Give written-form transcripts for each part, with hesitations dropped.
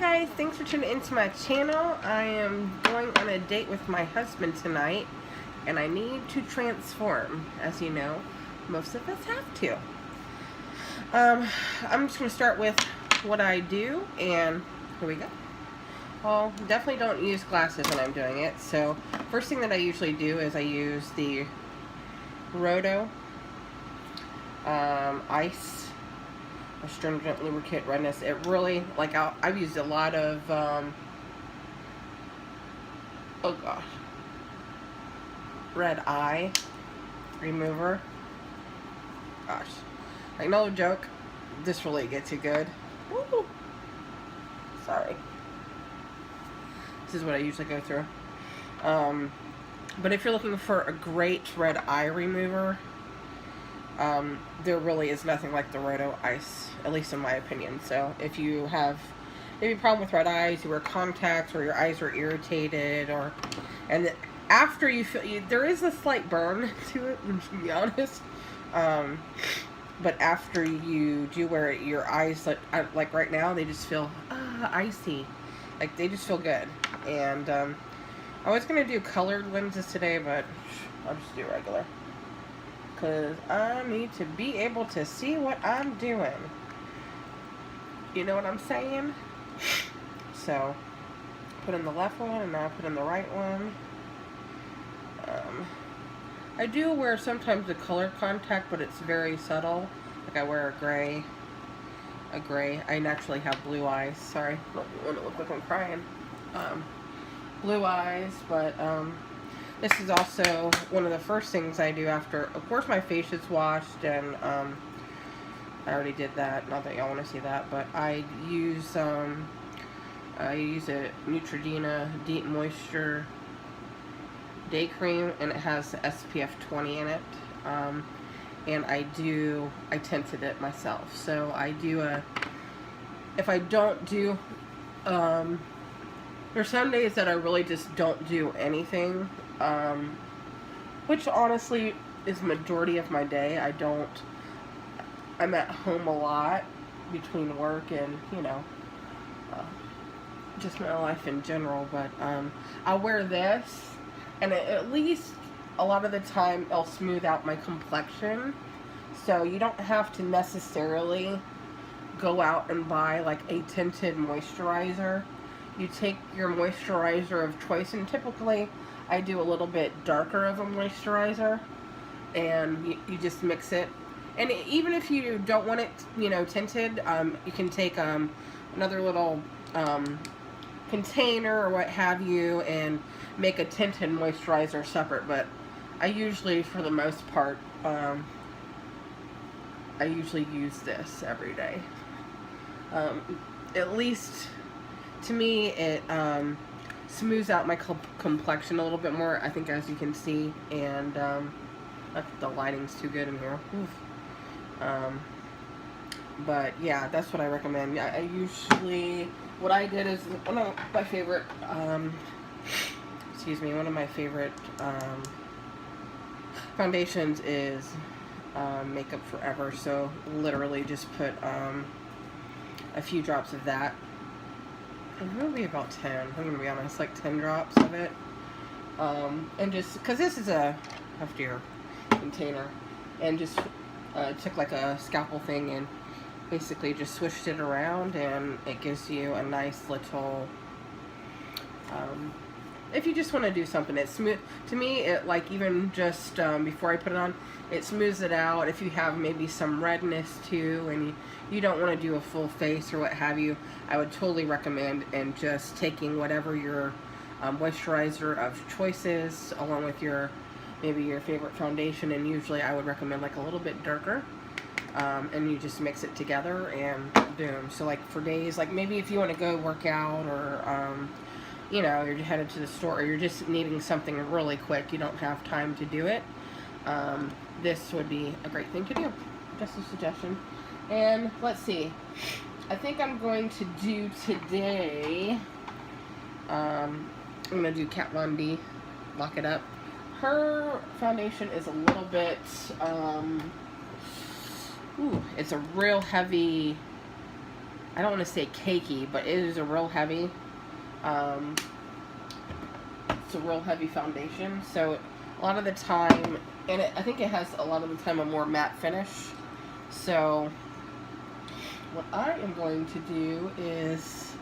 guys, thanks for tuning into my channel. I am going on a date with my husband tonight, and I need to transform. As you know, most of us have to. I'm just going to start with what I do, and here we go. Well, definitely don't use glasses when I'm doing it. So first thing that I usually do is I use the Roto Ice Astringent Lubricant Redness. It really, like, I've used a lot of, oh gosh, red eye remover. Gosh, like, no joke, this really gets you good. Woo! Sorry. This is what I usually go through. But if you're looking for a great red eye remover, there really is nothing like the Roto Ice, at least in my opinion. So if you have maybe a problem with red eyes, you wear contacts, or your eyes are irritated, and after you feel, there is a slight burn to it, to be honest. But after you do wear it, your eyes, like right now, they just feel icy. Like, they just feel good. And I was going to do colored lenses today, but I'll just do regular. Because I need to be able to see what I'm doing. You know what I'm saying? So, put in the left one, and now put in the right one. I do wear sometimes a color contact, but it's very subtle. Like, I wear a gray. I naturally have blue eyes. Sorry, I don't want to look like I'm crying. Blue eyes, but this is also one of the first things I do after, of course, my face is washed, and I already did that. Not that y'all want to see that, but I use a Neutrogena Deep Moisture Day Cream, and it has SPF 20 in it. And I tinted it myself. So I do if I don't do, there's some days that I really just don't do anything, which honestly is majority of my day. I'm at home a lot between work and, you know, just my life in general, but I'll wear this, and at least a lot of the time it'll smooth out my complexion, so you don't have to necessarily go out and buy like a tinted moisturizer. You take your moisturizer of choice, and typically I do a little bit darker of a moisturizer, and you just mix it. And even if you don't want it, you know, tinted, you can take another little container or what have you and make a tinted moisturizer separate. But I usually, for the most part, I usually use this every day. At least to me, it smooths out my complexion a little bit more, I think, as you can see. And the lighting's too good in here. But yeah, that's what I recommend. I usually, what I did is, one of my favorite, one of my favorite foundations is MakeUp Forever. So literally just put a few drops of that. Maybe about 10. I'm gonna be honest, like 10 drops of it. And just because this is a heftier container, and just took like a scalpel thing and basically just swished it around, and it gives you a nice little, if you just want to do something, it's smooth. To me, it, like, even just before I put it on, it smooths it out. If you have maybe some redness too, and you don't want to do a full face or what have you, I would totally recommend and just taking whatever your moisturizer of choice is, along with maybe your favorite foundation, and usually I would recommend like a little bit darker, and you just mix it together, and boom. So like for days, like maybe if you want to go work out, or you know, you're headed to the store, or you're just needing something really quick, you don't have time to do it, this would be a great thing to do. Just a suggestion. And let's see, I think I'm going to do today, I'm going to do Kat Von D, Lock It Up. Her foundation is a little bit, it's a real heavy I don't want to say cakey, but it is a real heavy, it's a real heavy foundation. So a lot of the time, and I think it has a lot of the time a more matte finish. So what I am going to do is,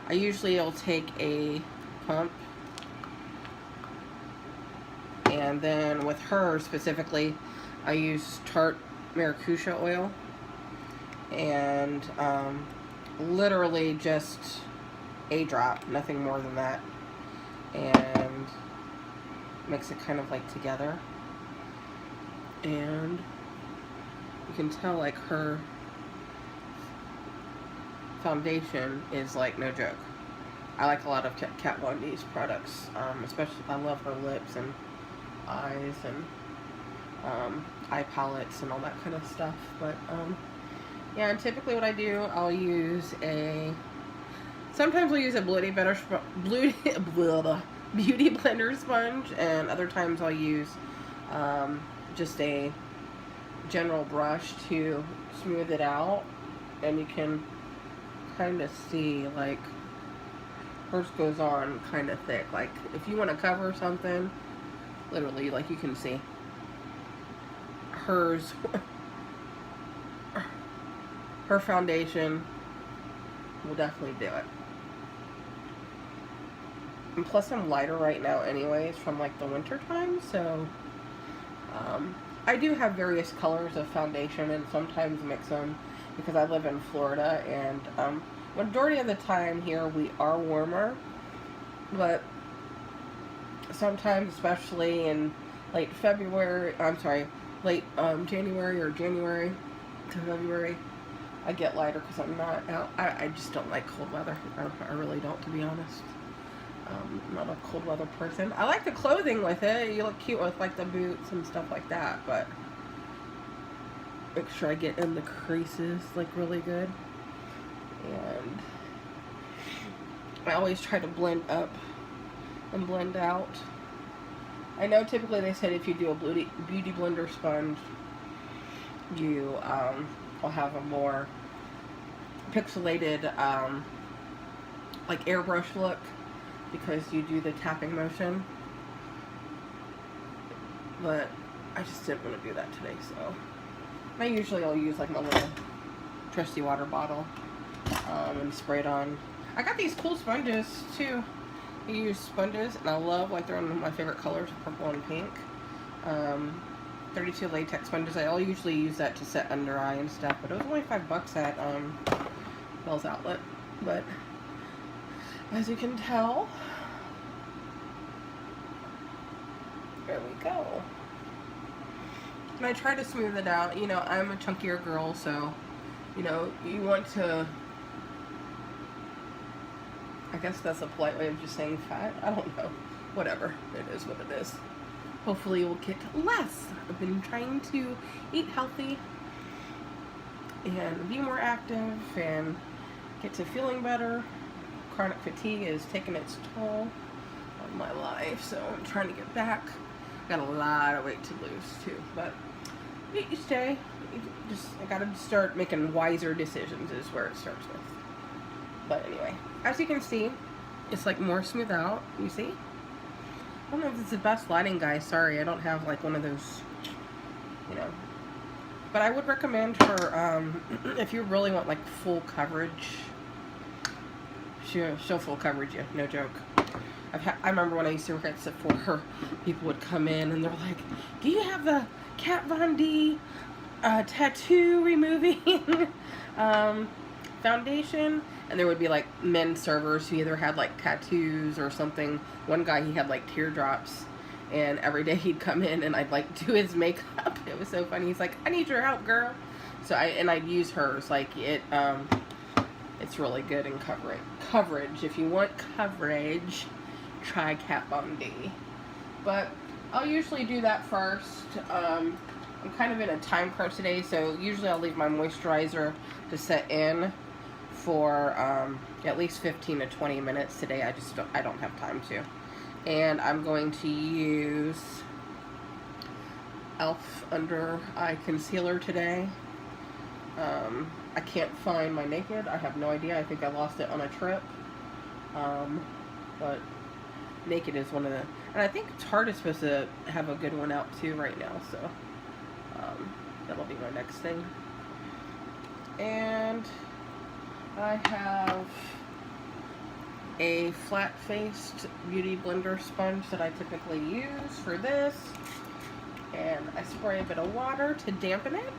I usually will take a pump, and then with her specifically, I use tart maracuja oil, and literally just a drop, nothing more than that, and mix it kind of like together. And you can tell like her foundation is like no joke. I like a lot of Kat Von D's products, especially I love her lips and eyes and eye palettes and all that kind of stuff. But yeah, and typically what I do, I'll use sometimes I'll use a beauty blender sponge, and other times I'll use just a general brush to smooth it out. And you can kind of see, like, hers goes on kind of thick. Like, if you want to cover something, literally, like, you can see hers, her foundation will definitely do it. And plus I'm lighter right now anyways from like the winter time, so I do have various colors of foundation and sometimes mix them because I live in Florida, and majority of the time here we are warmer, but sometimes, especially in late January or January to February, I get lighter because I'm not out. I just don't like cold weather. I really don't, to be honest. I'm not a cold weather person. I like the clothing with it. You look cute with like the boots and stuff like that, but make sure I get in the creases like really good. And I always try to blend up and blend out. I know typically they said if you do a beauty blender sponge, you will have a more pixelated like airbrush look, because you do the tapping motion, but I just didn't want to do that today. So I usually I'll use like my little trusty water bottle and spray it on. I got these cool sponges too. I use sponges, and I love, like, they're one of my favorite colors, purple and pink. 32 latex sponges. I'll usually use that to set under eye and stuff, but it was only $5 at Bell's Outlet. But as you can tell, there we go. And I try to smooth it out. You know, I'm a chunkier girl, so, you know, you want to, I guess that's a polite way of just saying fat. I don't know. Whatever. It is what it is. Hopefully we'll get less. I've been trying to eat healthy and be more active and get to feeling better. Chronic fatigue is taking its toll on my life, so I'm trying to get back. Got a lot of weight to lose too, but each day, I gotta start making wiser decisions is where it starts with. But anyway, as you can see, it's like more smooth out, you see? I don't know if it's the best lighting, guys. Sorry, I don't have like one of those, you know. But I would recommend for, if you really want like full coverage, she'll full coverage you, no joke. I remember when I used to work at Sephora, people would come in and they're like, do you have the Kat Von D tattoo removing foundation? And there would be like men servers who either had like tattoos or something. One guy, he had like teardrops, and every day he'd come in and I'd like do his makeup. It was so funny. He's like, I need your help, girl. So I'd use hers. Like it's really good in coverage. If you want coverage, try Kat Von D. But I'll usually do that first. I'm kind of in a time crunch today, so usually I'll leave my moisturizer to set in for at least 15 to 20 minutes. Today I don't have time to. And I'm going to use e.l.f. under eye concealer today. I can't find my Naked. I have no idea. I think I lost it on a trip. But Naked is one of the, and I think Tarte is supposed to have a good one out too right now, so that'll be my next thing. And I have a flat-faced beauty blender sponge that I typically use for this, and I spray a bit of water to dampen it.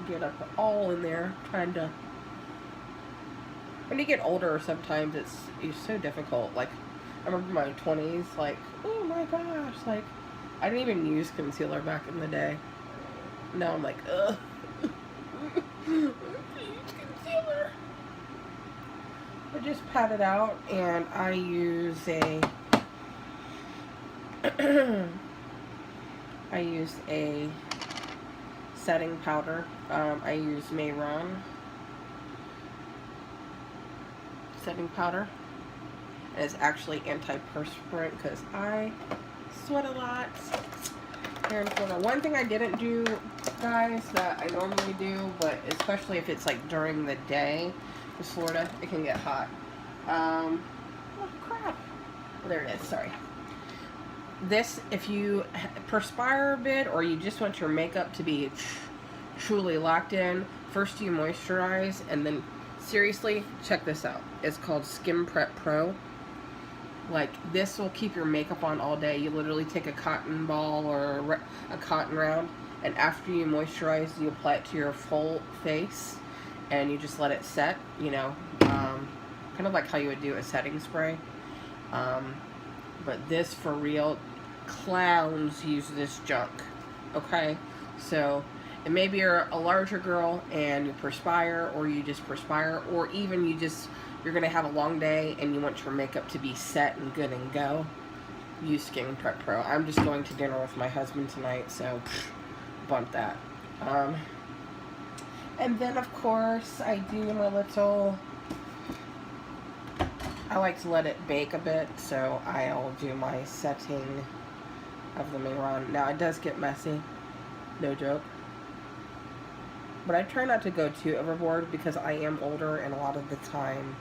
Get up all in there, trying to, when you get older sometimes it's so difficult. Like I remember my 20s, like, oh my gosh, like I didn't even use concealer back in the day. Now I'm like, ugh. Concealer. I just pat it out, and I use a setting powder. I use MakeUp setting powder. And it's actually antiperspirant because I sweat a lot here in Florida. One thing I didn't do, guys, that I normally do, but especially if it's like during the day, in Florida, it can get hot. Oh crap. Well, there it is, sorry. This, if you perspire a bit or you just want your makeup to be truly locked in, first you moisturize, and then seriously, check this out. It's called Skin Prep Pro. Like, this will keep your makeup on all day. You literally take a cotton ball or a cotton round, and after you moisturize, you apply it to your full face, and you just let it set, you know, kind of like how you would do a setting spray. But this, for real, clowns use this junk, okay? So, and maybe you're a larger girl and you perspire, or you just perspire, or even you're gonna have a long day and you want your makeup to be set and good and go, use Skin Prep Pro. I'm just going to dinner with my husband tonight, so bump that. And then of course I do my little, I like to let it bake a bit, so I'll do my setting of the MakeUp. Now it does get messy, no joke. But I try not to go too overboard because I am older, and a lot of the time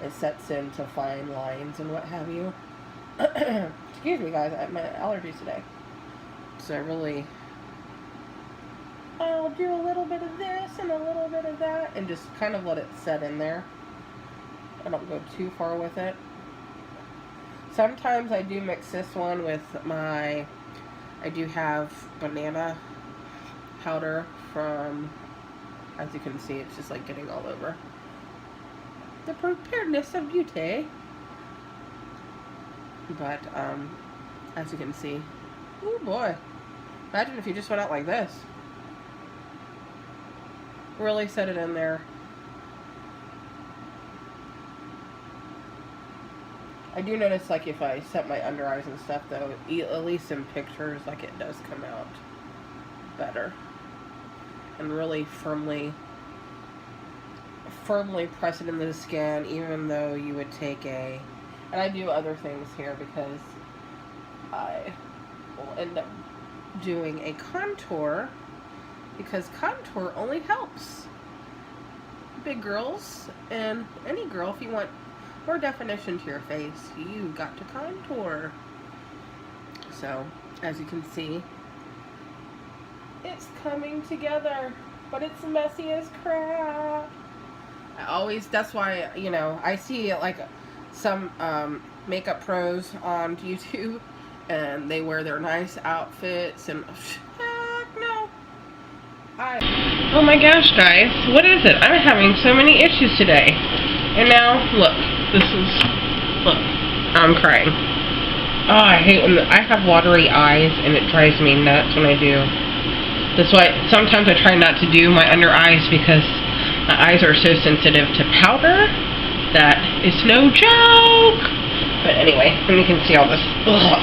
it sets into fine lines and what have you. Excuse me, guys, I have my allergies today. So I'll do a little bit of this and a little bit of that and just kind of let it set in there. I don't go too far with it. Sometimes I do mix this one with I do have banana powder from, as you can see, it's just like getting all over. The preparedness of beauty. But, as you can see, oh boy, imagine if you just went out like this. Really set it in there. I do notice, like, if I set my under eyes and stuff, though, at least in pictures, like, it does come out better. And really firmly press it into the skin, even though you would take and I do other things here because I will end up doing a contour, because contour only helps big girls, and any girl, if you want more definition to your face, you got to contour. So, as you can see, it's coming together, but it's messy as crap. That's why, you know, I see like some makeup pros on YouTube, and they wear their nice outfits, and heck no. Oh my gosh, guys, what is it? I'm having so many issues today. And now, look, look, I'm crying. Oh, I hate when I have watery eyes, and it drives me nuts when I do. That's why sometimes I try not to do my under eyes, because my eyes are so sensitive to powder that it's no joke. But anyway, and you can see all this. Ugh.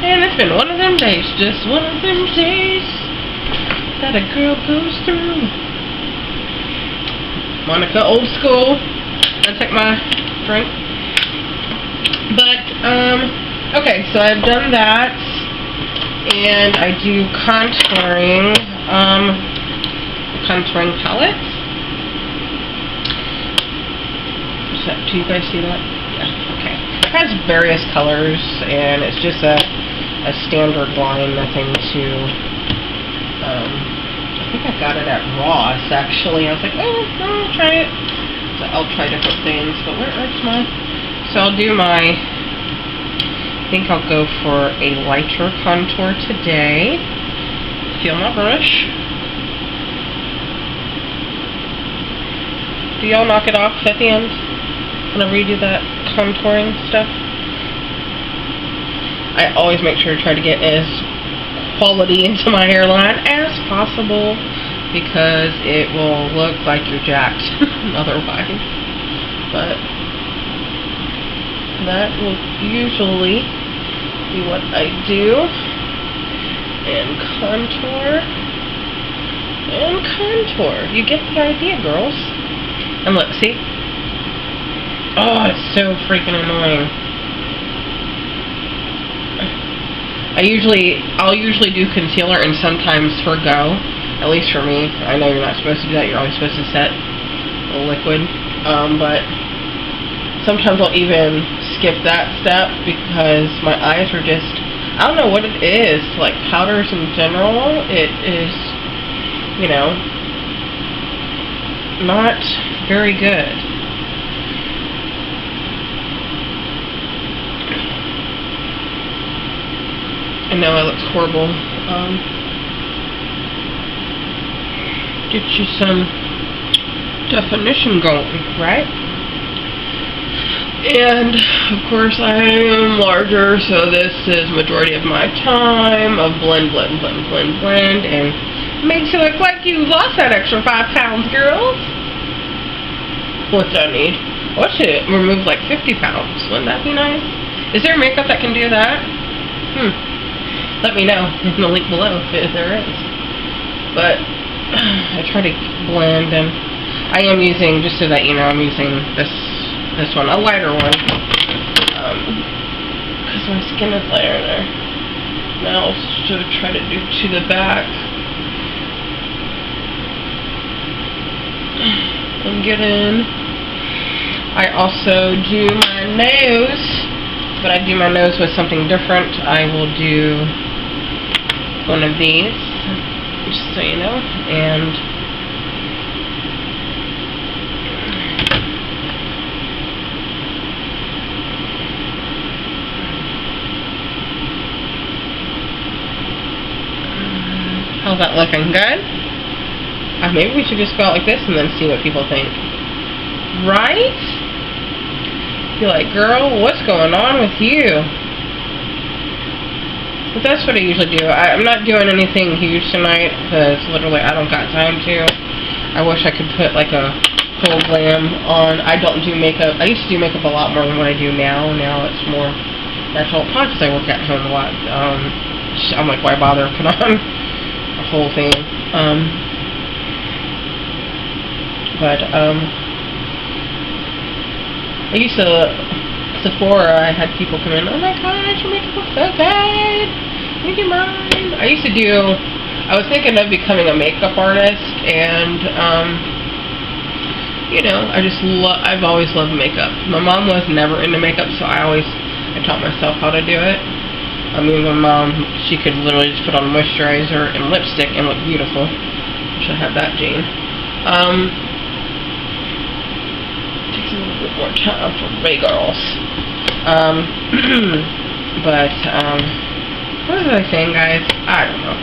And it's been one of them days, just one of them days that a girl goes through. Monica, old school. I'll take my drink. But, okay, so I've done that, and I do contouring, contouring palette. Do you guys see that? Yeah, okay. It has various colors, and it's just a standard line, nothing too, I think I got it at Ross, actually. I was like, oh, I'll try it. So I'll try different things, but where's my, so I'll do my, I think I'll go for a lighter contour today. Feel my brush. Do y'all knock it off at the end whenever you do that contouring stuff? I always make sure to try to get as quality into my hairline as possible, because it will look like you're jacked otherwise. But that will usually be what I do. And contour. And contour. You get the idea, girls. And look, see? Oh, it's so freaking annoying. I'll usually do concealer and sometimes forgo, at least for me. I know you're not supposed to do that, you're always supposed to set a liquid, but sometimes I'll even skip that step because my eyes are just, I don't know what it is, like powders in general, it is, you know, not very good. I know it looks horrible. Get you some definition going, right? And of course I am larger, so this is majority of my time of blend, and makes it look like you lost that extra 5 pounds, girls. What do I need? I should remove like 50 pounds. Wouldn't that be nice? Is there makeup that can do that? Let me know in the link below if there is. But I try to blend, and I am using, just so that you know, I'm using this one, a lighter one, because my skin is lighter there. Now I'll try to do to the back and get in. I also do my nose, but I do my nose with something different. I will do one of these, just so you know, and how's that looking? Good? Maybe we should just go out like this and then see what people think. Right? Be like, girl, what's going on with you? But that's what I usually do. I'm not doing anything huge tonight because literally I don't got time to. I wish I could put like a full glam on. I don't do makeup. I used to do makeup a lot more than what I do now. Now it's more natural. Probably because I work at home a lot. I'm like, why bother put on a whole thing? I used to, Sephora, I had people come in, oh my gosh, your makeup looks so good, can you do mine? I used to do, I was thinking of becoming a makeup artist, and, you know, I've always loved makeup. My mom was never into makeup, so I taught myself how to do it. I mean, my mom, she could literally just put on moisturizer and lipstick and look beautiful. Wish I had that gene. Takes a little bit more time for big girls. But, what was I saying, guys? I don't know.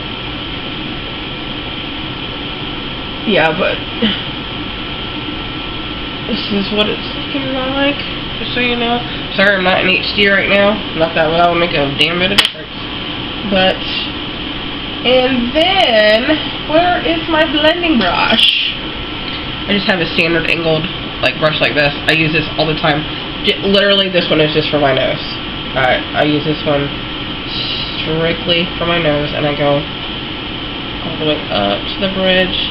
Yeah, but this is what it's looking like, just so you know. Sorry I'm not in HD right now. Not that well, it'll make a damn bit of difference. But, and then, where is my blending brush? I just have a standard angled brush like this. I use this all the time. Literally, this one is just for my nose. I use this one strictly for my nose, and I go all the way up to the bridge.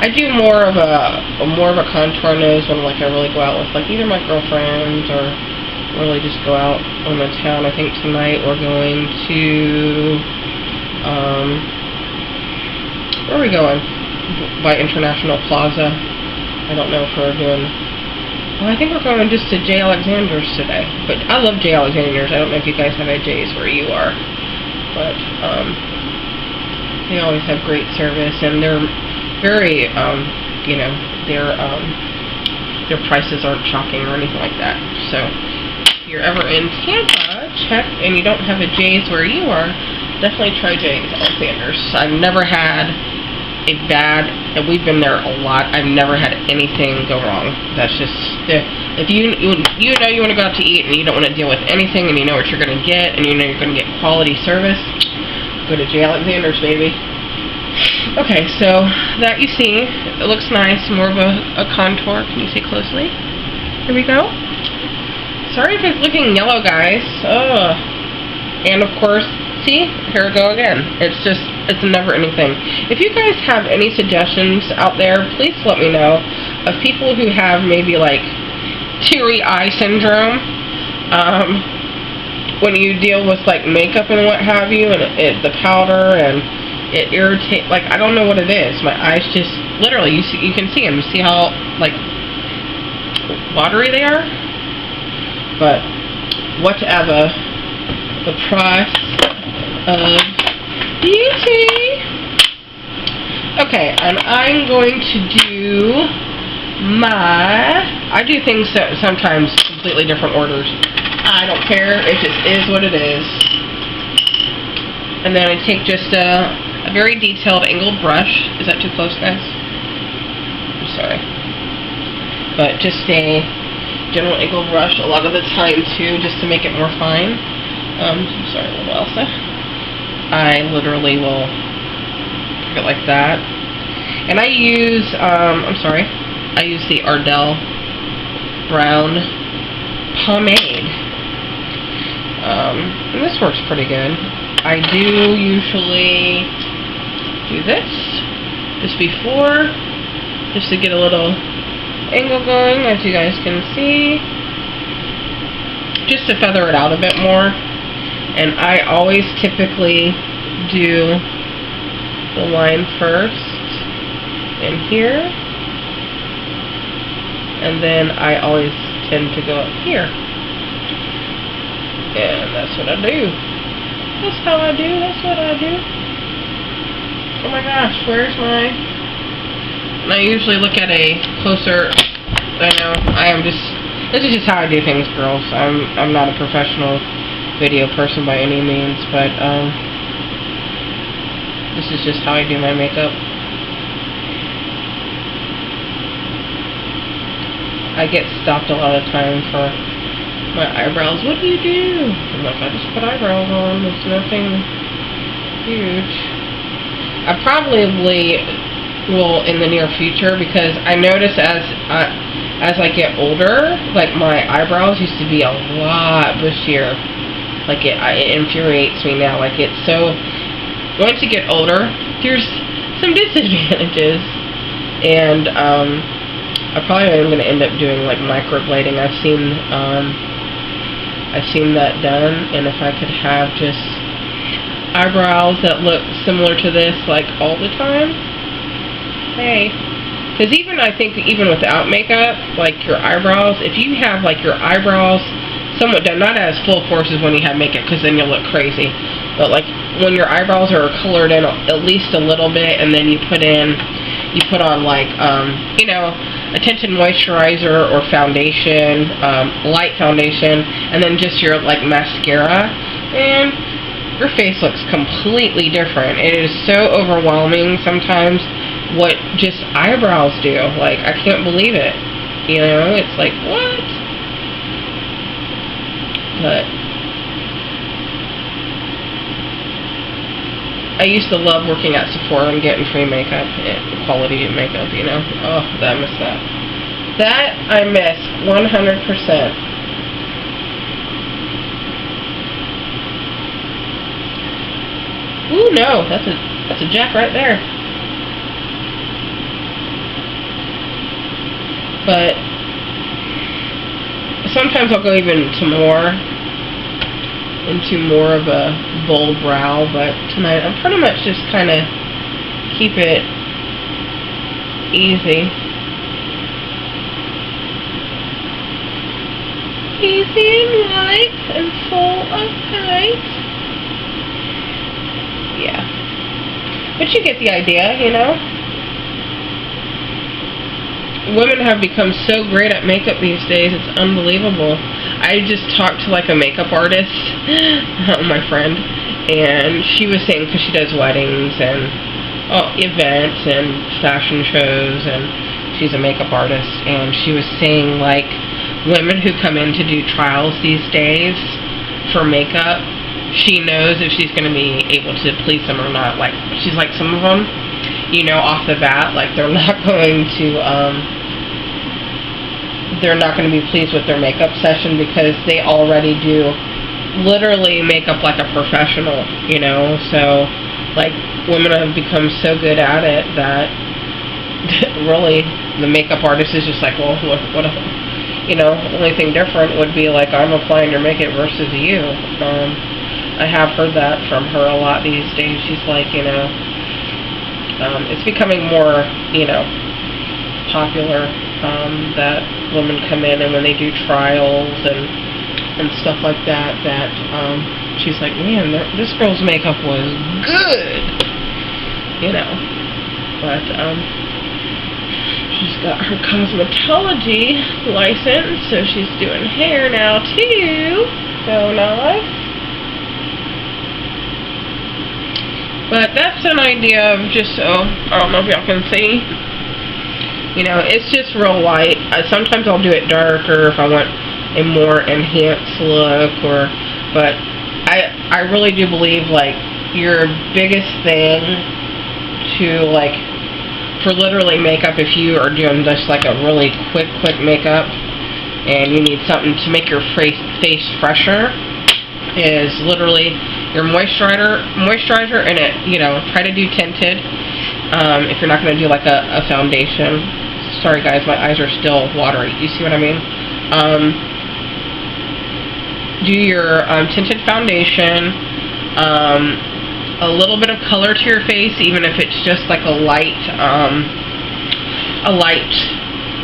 I do more of a contour nose when I really go out with either my girlfriends or really just go out on the town. I think tonight we're going to, where are we going? By International Plaza. I don't know if we're doing, well, I think we're going just to J. Alexander's today. But I love J. Alexander's. I don't know if you guys have a J's where you are. But, they always have great service, and they're very, you know, their prices aren't shocking or anything like that. So, if you're ever in Tampa, check, and you don't have a J's where you are, definitely try J. Alexander's. I've never had a bad, and we've been there a lot, I've never had anything go wrong. That's just, if you know you want to go out to eat and you don't want to deal with anything and you know what you're going to get and you know you're going to get quality service, go to J. Alexander's, baby. Okay, so that you see, it looks nice, more of a contour. Can you see closely? Here we go. Sorry if it's looking yellow, guys. Ugh. And of course, see, here we go again. It's just, it's never anything. If you guys have any suggestions out there, please let me know of people who have maybe like teary eye syndrome. When you deal with like makeup and what have you, and the powder and it irritates. Like, I don't know what it is. My eyes just literally, you can see them. You see how like watery they are. But whatever, the price of beauty. Okay, and I'm going to do I do things that sometimes completely different orders. I don't care, it just is what it is. And then I take just a very detailed angled brush. Is that too close, guys? I'm sorry. But just a general angled brush a lot of the time too, just to make it more fine. I'm sorry, little Elsa. I literally will pick it like that. And I use, I use the Ardell Brown Pomade. And this works pretty good. I do usually do this just before, just to get a little angle going, as you guys can see, just to feather it out a bit more. And I always typically do the line first in here, and then I always tend to go up here, and that's what I do. That's how I do, that's what I do. Oh my gosh, where's my... And I usually look at a closer... I know, this is just how I do things, girls. I'm not a professional video person by any means, but this is just how I do my makeup. I get stopped a lot of time for my eyebrows. What do you do? I'm like, I just put eyebrows on. It's nothing huge. I probably will in the near future, because I notice as I get older, like my eyebrows used to be a lot bushier. Like it infuriates me now. Like it's so. Once you get older, there's some disadvantages, and I probably am going to end up doing like microblading. I've seen that done, and if I could have just eyebrows that look similar to this like all the time, hey. Because even I think even without makeup, like your eyebrows, if you have like your eyebrows somewhat done, not as full force as when you have makeup, because then you'll look crazy, but like when your eyebrows are colored in at least a little bit, and then you put on like you know, a tinted moisturizer or foundation, light foundation, and then just your like mascara, and your face looks completely different. It is so overwhelming sometimes what just eyebrows do. Like, I can't believe it. You know, it's like, what? But I used to love working at Sephora and getting free makeup and quality makeup, you know. Oh, I miss that. That I miss 100%. Ooh, no, that's a jack right there. But sometimes I'll go even into more of a bold brow, but tonight I'm pretty much just kind of keep it easy. Easy and light and full of height. Yeah. But you get the idea, you know? Women have become so great at makeup these days, it's unbelievable. I just talked to like a makeup artist, my friend, and she was saying, because she does weddings and events and fashion shows, and she's a makeup artist, and she was saying like women who come in to do trials these days for makeup, she knows if she's going to be able to please them or not. Like, she's like, some of them, you know, off the bat, like they're not going to be pleased with their makeup session because they already do literally makeup like a professional, you know. So like women have become so good at it that really the makeup artist is just like, well, what you know, the only thing different would be like I'm applying your makeup versus you. I have heard that from her a lot these days. She's like, you know, it's becoming more, you know, popular that women come in and when they do trials and stuff like that, she's like, man, this girl's makeup was good, you know. But she's got her cosmetology license, so she's doing hair now too. So nice. But that's an idea of just, I don't know if y'all can see. You know, it's just real light. Sometimes I'll do it darker if I want a more enhanced look, but I really do believe, like, your biggest thing to, like, for literally makeup, if you are doing just, like, a really quick makeup and you need something to make your face fresher, is literally your moisturizer and it, you know, try to do tinted if you're not going to do like a foundation. Sorry guys, my eyes are still watery. You see what I mean? Do your tinted foundation, a little bit of color to your face, even if it's just like a light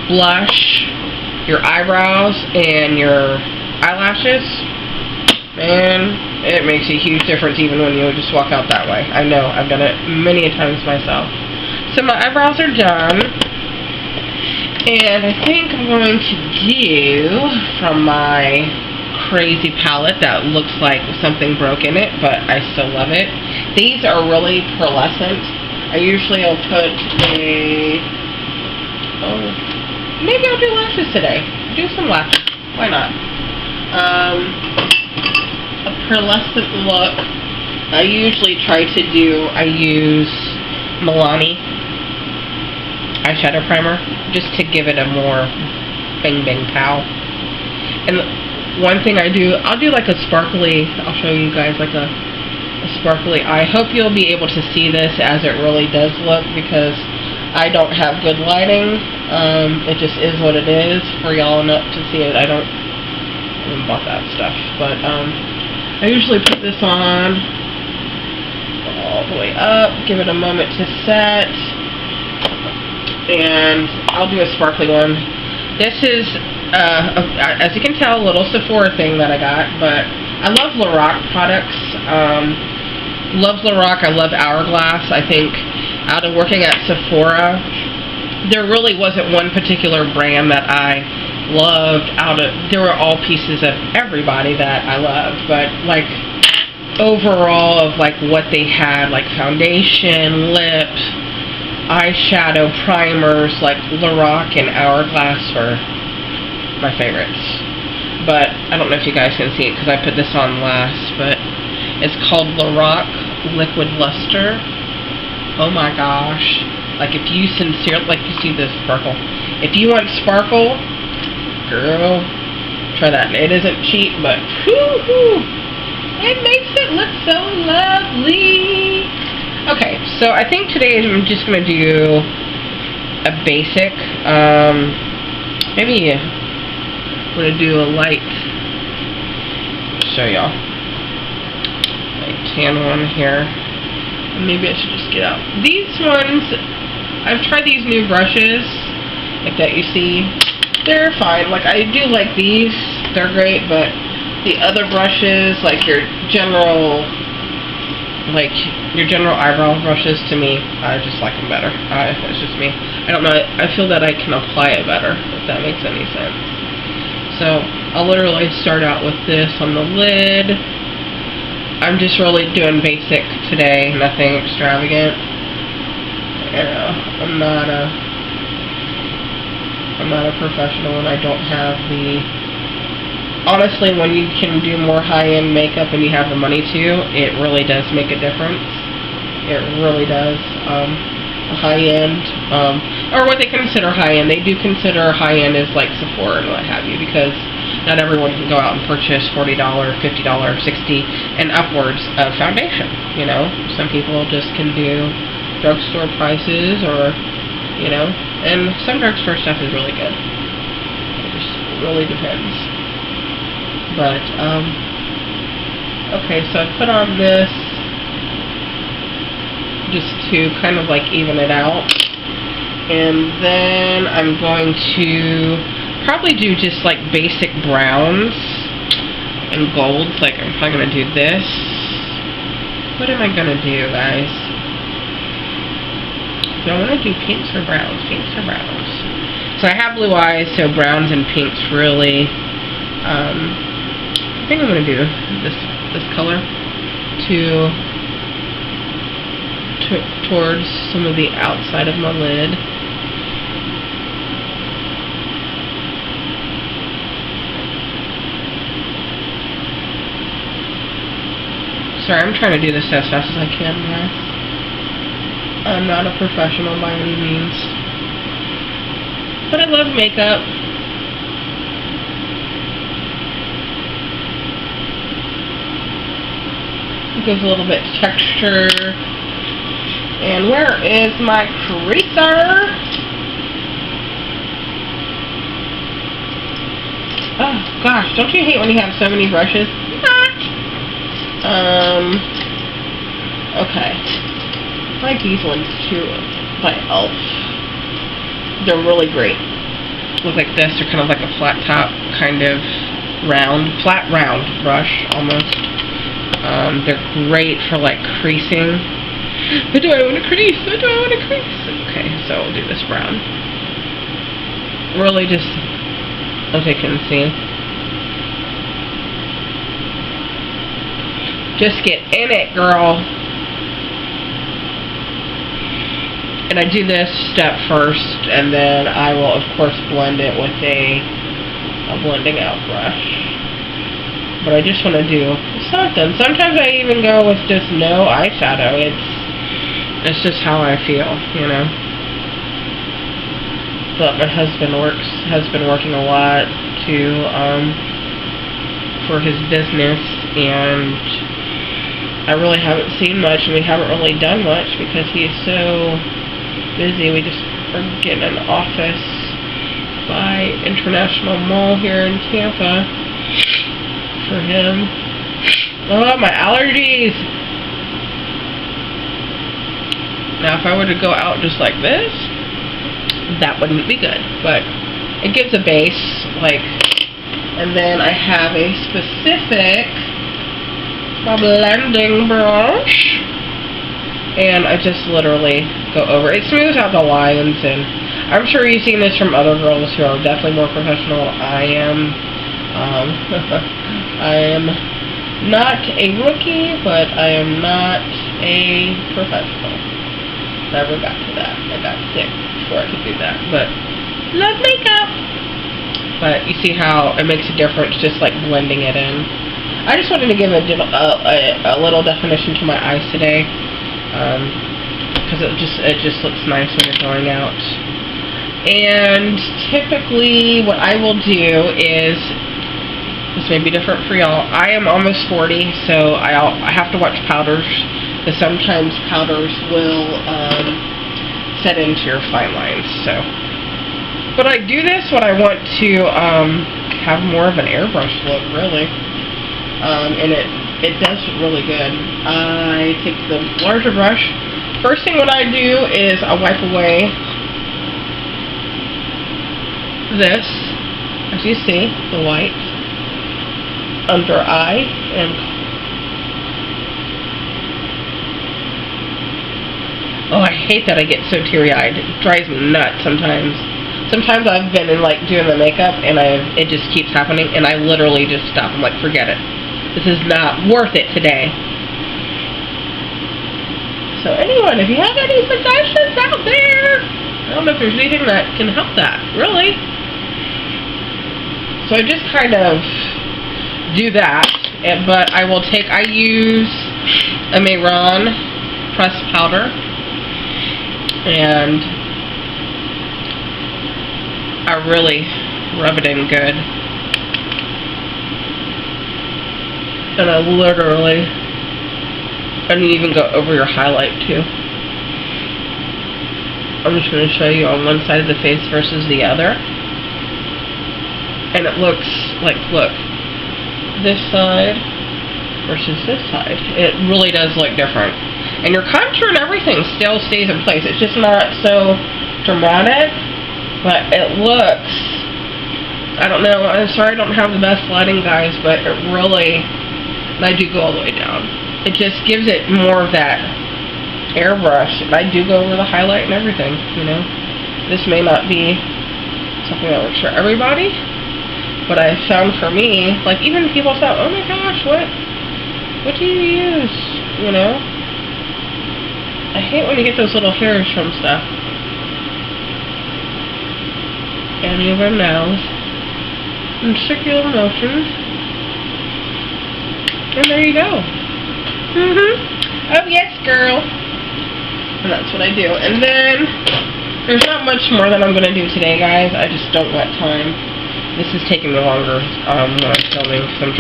blush, your eyebrows and your eyelashes. Man, it makes a huge difference even when you just walk out that way. I know, I've done it many times myself. So my eyebrows are done. And I think I'm going to do from my crazy palette that looks like something broke in it, but I still love it. These are really pearlescent. I usually will put maybe I'll do lashes today. Do some lashes. Why not? A pearlescent look. I usually try to do, I use Milani eyeshadow primer just to give it a more bang bang pow. And one thing I do, I'll do like a sparkly, I'll show you guys like a sparkly eye. I hope you'll be able to see this as it really does look, because I don't have good lighting. It just is what it is for y'all not to see it. I haven't bought that stuff, but I usually put this on all the way up, give it a moment to set, and I'll do a sparkly one. This is, as you can tell, a little Sephora thing that I got, but I love Lorac products. Love Lorac, I love Hourglass. I think out of working at Sephora, there really wasn't one particular brand that I loved. There were all pieces of everybody that I loved, but like overall of like what they had, like foundation, lips, eyeshadow, primers, like Lorac and Hourglass were my favorites. But I don't know if you guys can see it because I put this on last, but it's called Lorac Liquid Luster. Oh my gosh. Like if you sincerely, like you see this sparkle. If you want sparkle, girl, try that. It isn't cheap, but whoo-hoo, it makes it look so lovely. Okay, so I think today I'm just going to do a basic, maybe I'm going to do a light, show y'all, light tan one here. And maybe I should just get out. These ones, I've tried these new brushes, like that you see. They're fine. Like, I do like these. They're great, but the other brushes, like your general eyebrow brushes, to me, I just like them better. It's just me. I don't know. I feel that I can apply it better, if that makes any sense. So, I'll literally start out with this on the lid. I'm just really doing basic today, nothing extravagant. I'm not a professional, and I don't have the... Honestly, when you can do more high-end makeup and you have the money to, it really does make a difference. It really does. High-end, or what they consider high-end. They do consider high-end as like Sephora and what have you, because not everyone can go out and purchase $40, $50, $60, and upwards of foundation. You know, some people just can do drugstore prices, or, you know, and some drugstore stuff is really good. It just really depends. But, okay, so I put on this just to kind of like even it out. And then I'm going to probably do just like basic browns and golds. Like, I'm probably going to do this. What am I going to do, guys? Do I want to do pinks or browns? Pinks or browns? So I have blue eyes, so browns and pinks really. I think I'm going to do this color towards some of the outside of my lid. Sorry, I'm trying to do this as fast as I can, guys. I'm not a professional by any means, but I love makeup. It gives a little bit of texture. And where is my creaser? Oh gosh, don't you hate when you have so many brushes? Okay. I like these ones too, by e.l.f. They're really great. Look like this. They're kind of like a flat top, kind of flat round brush almost. They're great for like creasing. What do I want to crease? What do I want to crease? Okay, so I'll do this brown. Really just, as you can see, just get in it, girl. And I do this step first, and then I will, of course, blend it with a blending out brush. But I just want to do something. Sometimes I even go with just no eyeshadow. It's just how I feel, you know. But my husband has been working a lot for his business, and I really haven't seen much, and we haven't really done much because he is so busy. We just are getting an office by International Mall here in Tampa for him. Oh, my allergies! Now, if I were to go out just like this, that wouldn't be good. But it gives a base, like, and then I have a specific blending brush, and I just literally go over it. It smooths out the lines, and I'm sure you've seen this from other girls who are definitely more professional than I am. I am not a rookie, but I am not a professional. Never got to that. I got sick before I could do that. But love makeup. But you see how it makes a difference just like blending it in. I just wanted to give a little definition to my eyes today, because it just looks nice when you're going out. And typically, what I will do is, this may be different for y'all. I am almost 40, so I have to watch powders, because sometimes powders will set into your fine lines. So, but I do this when I want to have more of an airbrush look, really. And it does really good. I take the larger brush. First thing what I do is I wipe away this, as you see, the white, under eye, and oh, I hate that I get so teary-eyed. It drives me nuts sometimes. Sometimes I've been in, like, doing the makeup, and it just keeps happening, and I literally just stop. I'm like, forget it. This is not worth it today. So anyone, if you have any suggestions out there, I don't know if there's anything that can help that, really. So I just kind of do that, but I use a Mayron pressed powder, and I really rub it in good. And I literally, and you even go over your highlight too. I'm just going to show you on one side of the face versus the other. And it looks like, look, this side versus this side. It really does look different. And your contour and everything still stays in place. It's just not so dramatic, but it looks, I don't know, I'm sorry I don't have the best lighting, guys, but it really, and I do go all the way down. It just gives it more of that airbrush. And I do go over the highlight and everything, you know. This may not be something that works for everybody, but I found for me, like, even people thought, oh my gosh, what do you use, you know? I hate when you get those little hairs from stuff. And move our mouth in circular motions. And there you go. Oh yes, girl. And that's what I do. And then there's not much more that I'm going to do today, guys. I just don't got time. This is taking me longer when I'm filming because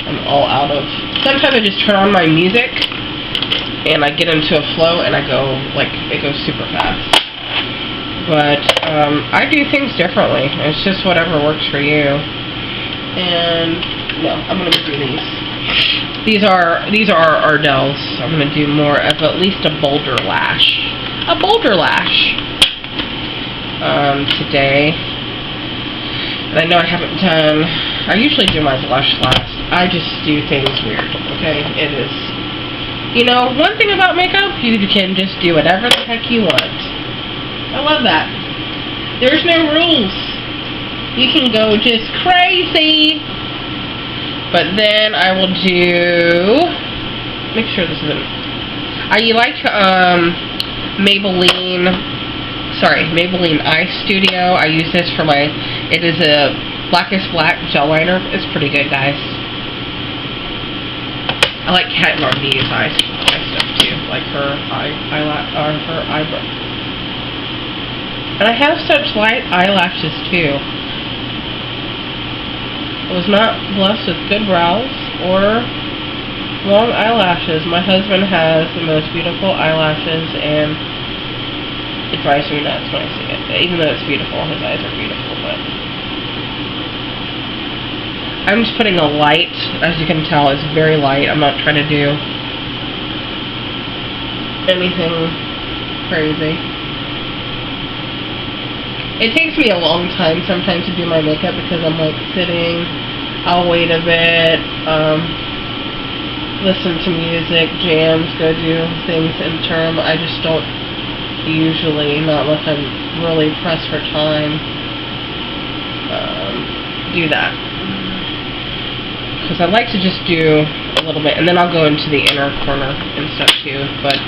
I'm all out of. Sometimes I just turn on my music and I get into a flow and I go, like, it goes super fast. But I do things differently. It's just whatever works for you. And no, I'm gonna do these. These are Ardell's. I'm gonna do more of at least a bolder lash. A bolder lash. Today. And I know I haven't done. I usually do my blush last. I just do things weird. Okay, it is. You know, one thing about makeup, you can just do whatever the heck you want. I love that. There's no rules. You can go just crazy. But then I will do, make sure this isn't, I like Maybelline Eye Studio. I use this for my, it is a Blackest Black gel liner. It's pretty good, guys. I like Kat Von D's eye stuff too, like her eyebrow. And I have such light eyelashes too. I was not blessed with good brows or long eyelashes. My husband has the most beautiful eyelashes, and it drives me nuts when I see it. Even though it's beautiful, his eyes are beautiful, but I'm just putting a light. As you can tell, it's very light. I'm not trying to do anything crazy. It takes me a long time sometimes to do my makeup because I'm like sitting, I'll wait a bit, listen to music, jams, go do things in term. I just don't usually, not unless I'm really pressed for time, do that. Because I like to just do a little bit, and then I'll go into the inner corner and stuff too. But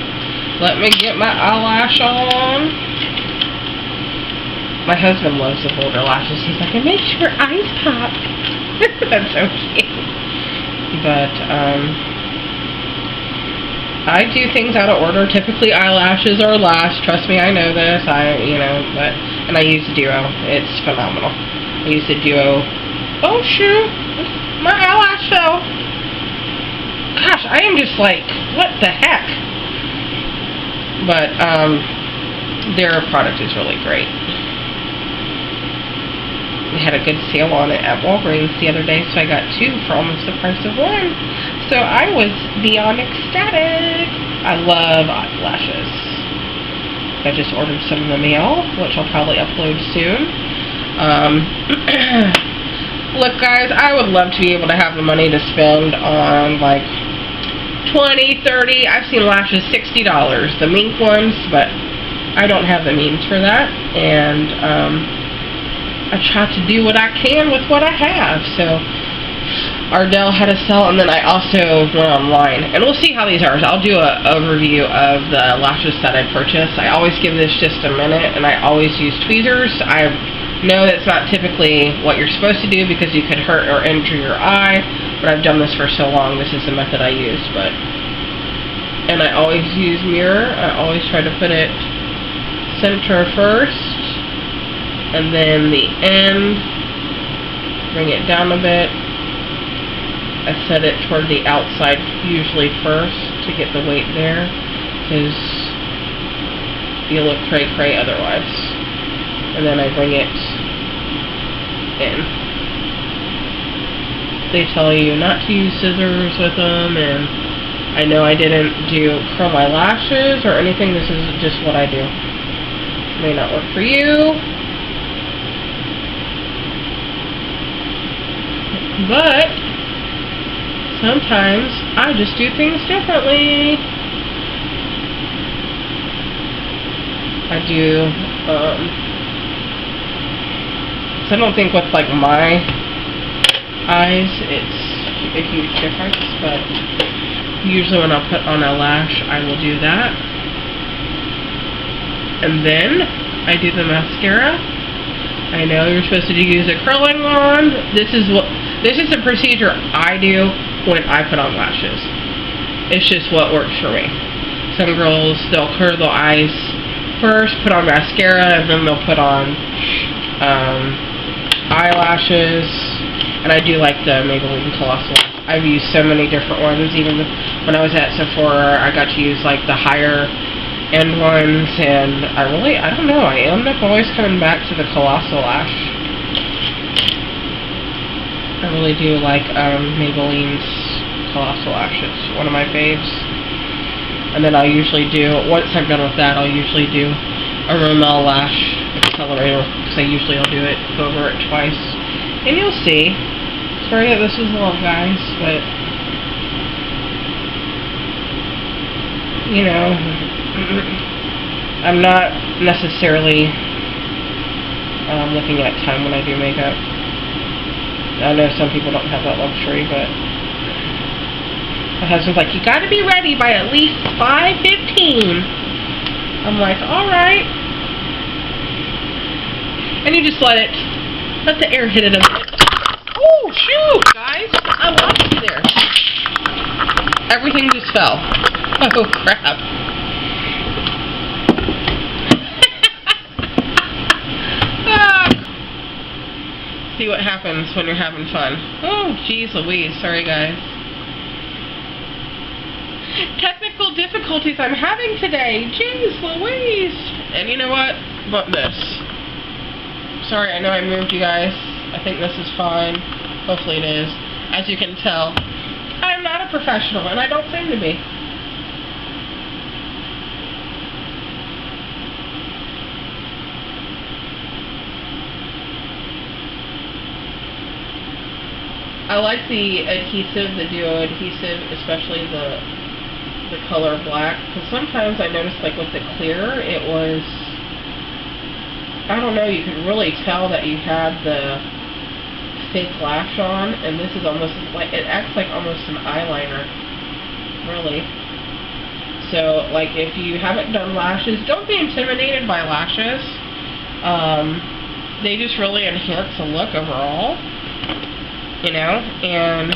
let me get my eyelash on. My husband loves the bolder lashes. He's like, it makes your eyes pop. That's so cute. But, I do things out of order. Typically, eyelashes are last. Trust me, I know this. And I use a duo. It's phenomenal. I use a duo. Oh, shoot. My eyelash fell. Gosh, I am just like, what the heck? But, their product is really great. they had a good sale on it at Walgreens the other day, so I got 2 for almost the price of 1. So I was beyond ecstatic. I love eyelashes. I just ordered some in the mail, which I'll probably upload soon. Look, guys, I would love to be able to have the money to spend on, like, 20, 30, I've seen lashes $60, the mink ones, but I don't have the means for that, and I try to do what I can with what I have. So Ardell had a sale, and then I also went online, and we'll see how these are. I'll do an overview of the lashes that I purchased. I always give this just a minute, and I always use tweezers. I know that's not typically what you're supposed to do because you could hurt or injure your eye, but I've done this for so long, this is the method I use. And I always use mirror. I always try to put it center first, and then the end, bring it down a bit. I set it toward the outside usually first to get the weight there, because you look cray-cray otherwise. And then I bring it in. They tell you not to use scissors with them, and I know I didn't curl my lashes or anything. This is just what I do. May not work for you, but sometimes I just do things differently. I do, so I don't think with like my eyes it's a huge difference, but usually when I'll put on a lash I will do that. And then I do the mascara. I know you're supposed to use a curling wand. This is the procedure I do when I put on lashes. It's just what works for me. Some girls, they'll curl their eyes first, put on mascara, and then they'll put on eyelashes. And I do like the Maybelline Colossal. I've used so many different ones. Even when I was at Sephora, I got to use like the higher end ones, and I don't know, I end up always coming back to the Colossal lash. I really do like Maybelline's Colossal lashes, one of my faves. And then I'll usually do, once I'm done with that, I'll usually do a Rimmel lash accelerator, because I'll do it, go over it twice. And you'll see. Sorry that this is long, guys, but you know, I'm not necessarily looking at time when I do makeup. I know some people don't have that luxury, but my husband's like, you gotta be ready by at least 5:15. I'm like, alright. And you just let the air hit it a bit. Oh, shoot, guys. I lost you there. Everything just fell. Oh, crap. See what happens when you're having fun. Oh, jeez Louise. Sorry, guys. Technical difficulties I'm having today. Jeez Louise. And you know what? But this. Sorry, I know I moved you guys. I think this is fine. Hopefully it is. As you can tell, I'm not a professional, and I don't seem to be. I like the adhesive, the duo adhesive, especially the color black, because sometimes I noticed, like with the clear, it was, I don't know, you could really tell that you had the fake lash on, and this is almost like, it acts like almost an eyeliner, really. So, like, if you haven't done lashes, don't be intimidated by lashes. They just really enhance the look overall, you know, and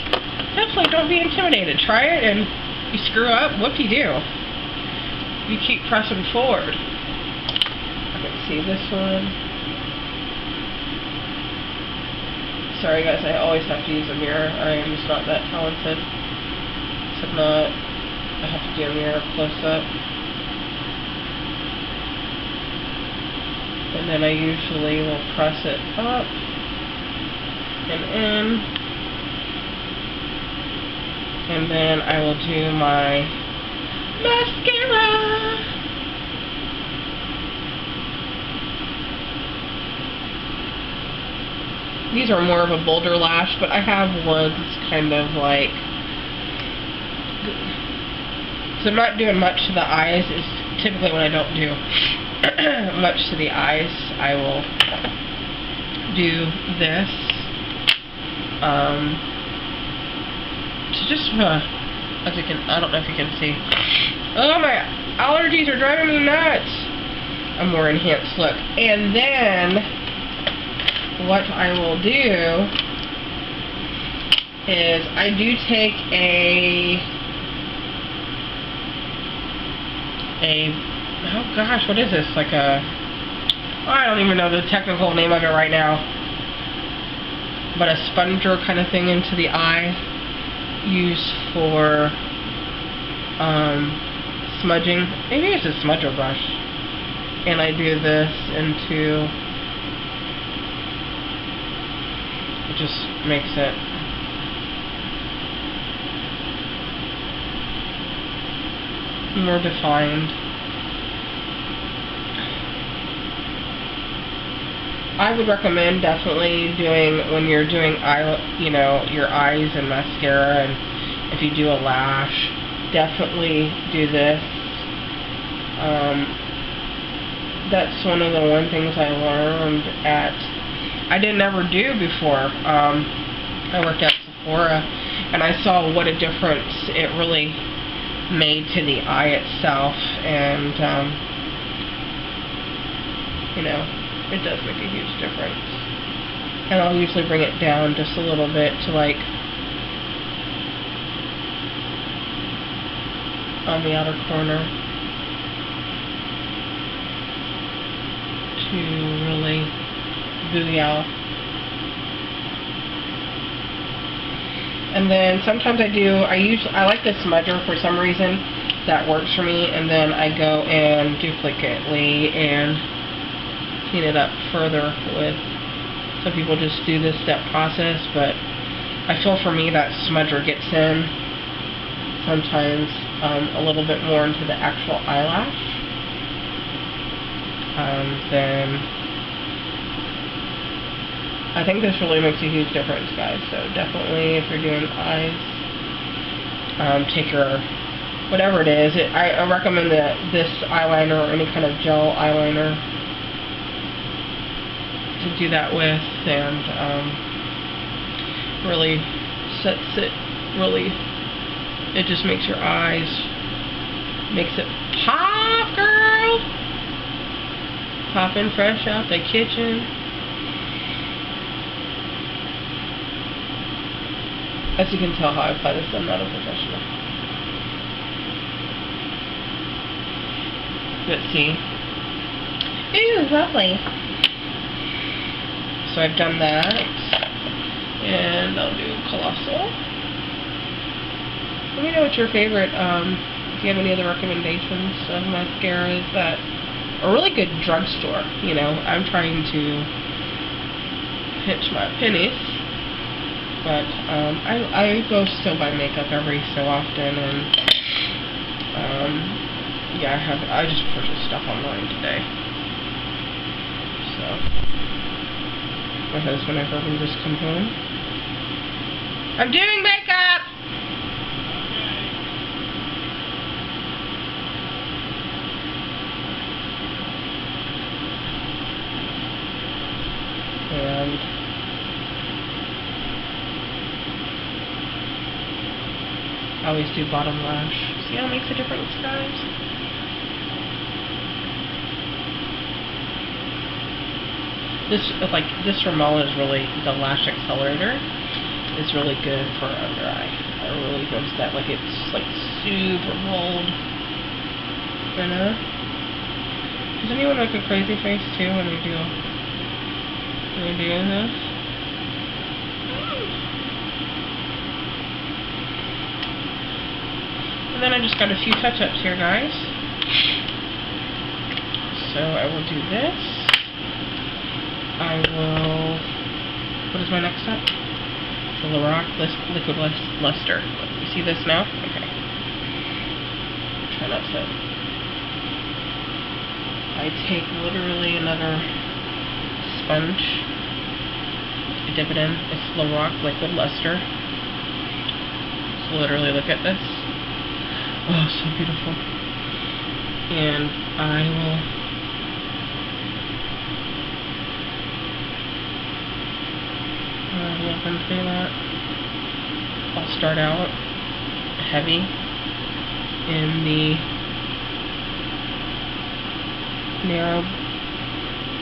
definitely don't be intimidated. Try it, and you screw up, whoop-de-doo. You keep pressing forward. Let's see this one. Sorry guys, I always have to use a mirror. I am just not that talented. So I have to do a mirror close-up. And then I usually will press it up and in. And then I will do my mascara. These are more of a bolder lash, but I have ones kind of like, so I'm not doing much to the eyes. It's typically when I don't do much to the eyes, I will do this to just as you can, I don't know if you can see. Oh, my allergies are driving me nuts. A more enhanced look. And then what I will do is I do take oh gosh, what is this? Like a, I don't even know the technical name of it right now, but a sponger kind of thing into the eye, used for smudging. Maybe it's a smudger brush. And I do this into, it just makes it more defined. I would recommend definitely doing, when you're doing your eyes and mascara, and if you do a lash, definitely do this. That's one of the things I learned I didn't ever do before. I worked at Sephora, and I saw what a difference it really made to the eye itself, and it does make a huge difference. And I'll usually bring it down just a little bit to like on the outer corner to really buoy out. And then sometimes I like the smudger for some reason. That works for me, and then I go and duplicately and clean it up further with, some people just do this step process, but I feel for me that smudger gets in sometimes a little bit more into the actual eyelash. Then I think this really makes a huge difference, guys. So definitely, if you're doing eyes, take your, whatever it is. I recommend this eyeliner or any kind of gel eyeliner to do that with, and really sets it, it just makes your eyes, makes it pop, girl. Popping fresh out the kitchen. As you can tell how I apply this, I'm not a professional. But see. Ooh, lovely. So I've done that. And I'll do Colossal. Let me know what's your favorite, if you have any other recommendations of mascaras that are really good drugstore. I'm trying to pinch my pennies. But I go still buy makeup every so often, and yeah, I just purchased stuff online today. So my husband and I just come home. I'm doing makeup. And I always do bottom lash. See how it makes a difference, guys? This Rimmel is really, the lash accelerator is really good for under eye. I really noticed that, it's like super bold. Does anyone make a crazy face too when we do this? And then I just got a few touch-ups here, guys. So I will do this. What is my next step? the Lorac Liquid Luster. You see this now? Okay. Try not to. I take literally another sponge. I dip it in. It's Lorac Liquid Luster. So literally look at this. Oh, so beautiful. And I will look and say that. I'll start out heavy in the narrow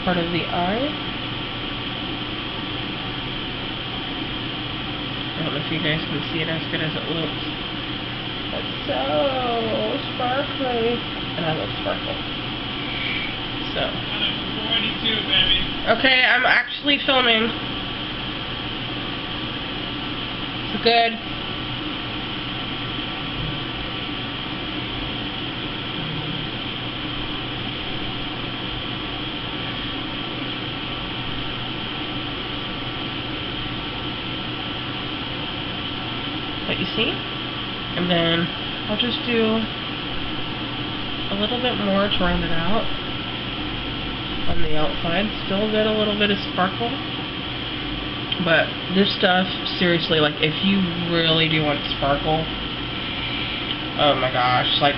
part of the eye. I don't know if you guys can see it as good as it looks. It's so sparkly. And I love sparkle. So. 42, baby. Okay, I'm actually filming. It's good. But you see? And then I'll just do a little bit more to round it out on the outside. Still get a little bit of sparkle. But this stuff, seriously, like if you really do want sparkle, oh my gosh, like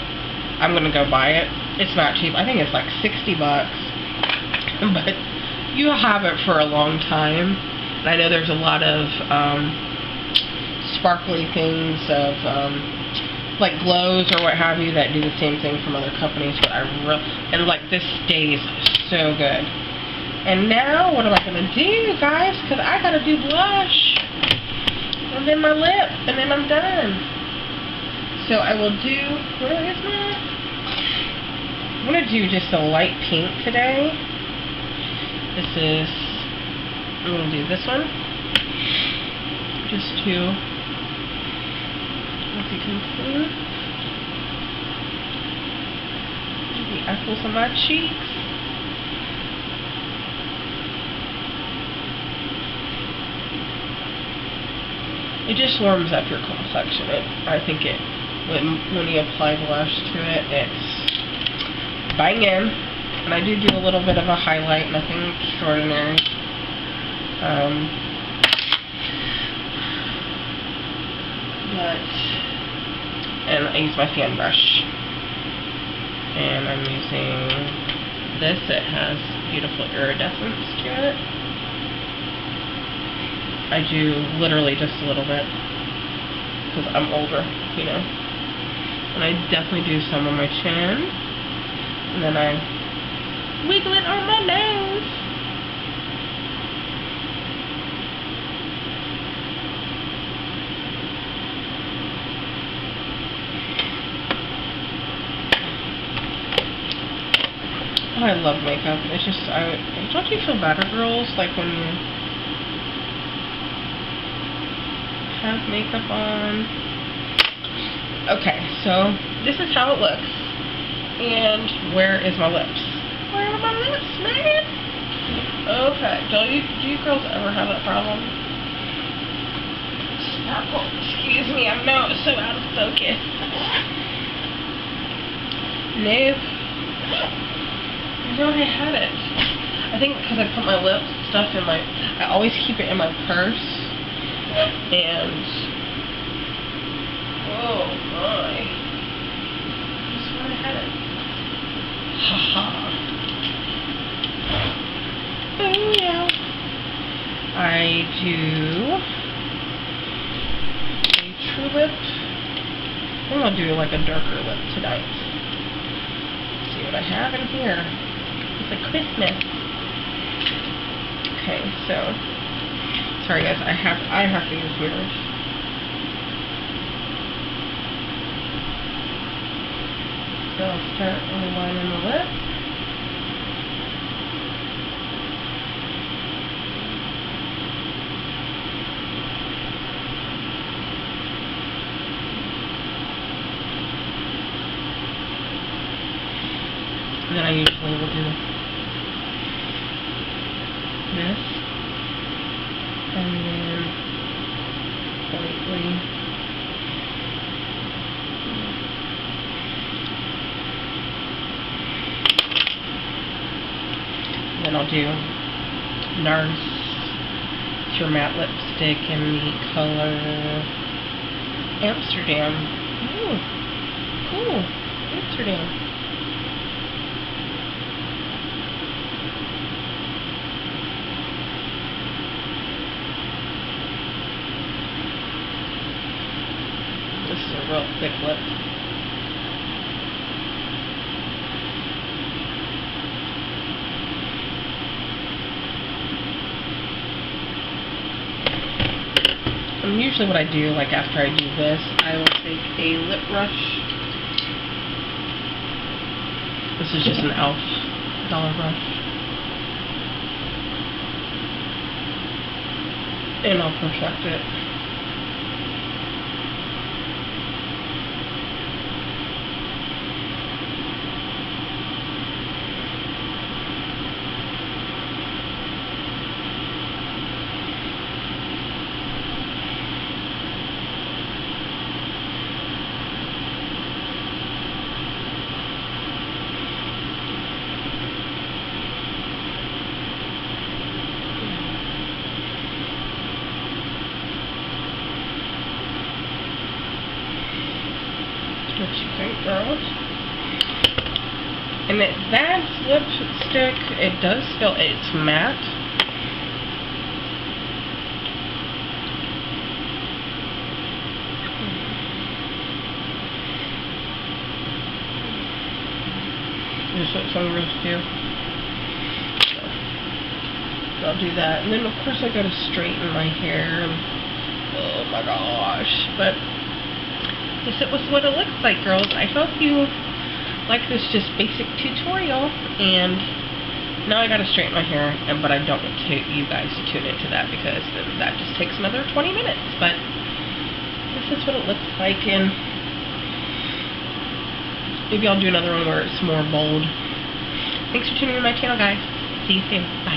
I'm gonna go buy it. It's not cheap. I think it's like 60 bucks. But you'll have it for a long time. And I know there's a lot of sparkly things of like glows or what have you that do the same thing from other companies, but and like this stays so good. And now what am I gonna do, guys? Because I gotta do blush and then my lip and then I'm done. So I will do, where is my, I'm gonna do just a light pink today. I'm gonna do this one just to, as you can see, the apples on my cheeks. It just warms up your complexion. I think when you apply blush to it, it's banging. And I do a little bit of a highlight, nothing extraordinary. And I use my fan brush. And I'm using this. It has beautiful iridescence to it. I do literally just a little bit because I'm older, you know. And I definitely do some on my chin. And then I wiggle it on my nose. Oh, I love makeup. It's just, don't you feel better, girls, like when you have makeup on? Okay, so this is how it looks. And where is my lips? Where are my lips, man? Okay, do you girls ever have that problem? Sparkle, excuse me, I know it's so out of focus. Nope. I know I had it. I think because I put my lip stuff in my, I always keep it in my purse. And, oh my. That's where I had it. Haha. Oh yeah. I do a true lip. I'm gonna do like a darker lip tonight. Let's see what I have in here. It's like Christmas. Okay, so sorry guys, I have to use mirrors. So I'll start lining the lip. And then I usually will do this. And then then I'll do NARS Pure Matte Lipstick in the color Amsterdam. Ooh, cool, Amsterdam. This is a real thick lip. And usually what I do, like after I do this, I will take a lip brush. This is just an e.l.f. dollar brush. And I'll perfect it. What you think, girls? And that lipstick, it does feel, it's matte. Just what some girls do. So I'll do that. And then of course I gotta straighten my hair. And, oh my gosh. But this was what it looks like, girls. I hope you like this just basic tutorial, and now I gotta straighten my hair, but I don't want you guys to tune into that because then that just takes another 20 minutes, but this is what it looks like, and maybe I'll do another one where it's more bold. Thanks for tuning in to my channel, guys. See you soon. Bye.